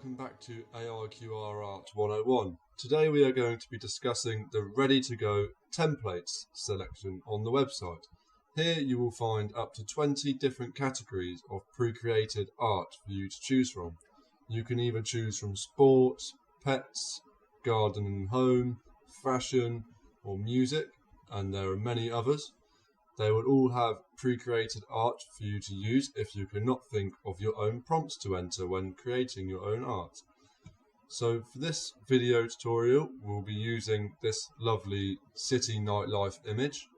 welcome back to AIQrArt 101. Today we are going to be discussing the ready-to-go templates selection on the website. Here you will find up to 20 different categories of pre-created art for you to choose from. You can either choose from sports, pets, garden and home, fashion or music, and there are many others. They will all have pre-created art for you to use if you cannot think of your own prompts to enter when creating your own art. So for this video tutorial, we'll be using this lovely city nightlife image,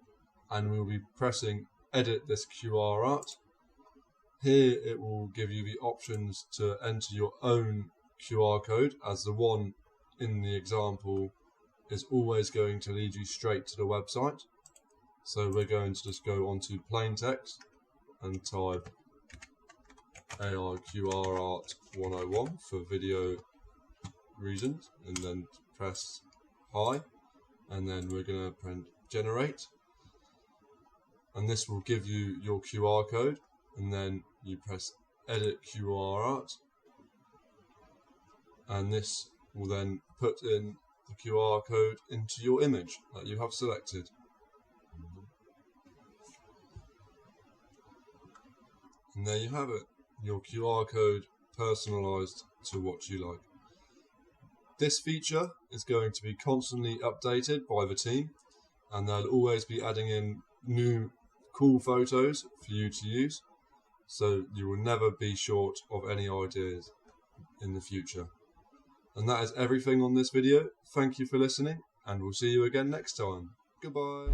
and we'll be pressing edit this QRArt. Here it will give you the options to enter your own QR code, as the one in the example is always going to lead you straight to the website. So we're going to just go onto plain text and type AIQrArt 101 for video reasons, and then press hi, and then we're going to print generate, and this will give you your QR code, and then you press edit QRArt, and this will then put in the QR code into your image that you have selected. And there you have it, your QR code personalised to what you like. This feature is going to be constantly updated by the team, and they'll always be adding in new cool photos for you to use, so you will never be short of any ideas in the future. And that is everything on this video. Thank you for listening, and we'll see you again next time. Goodbye.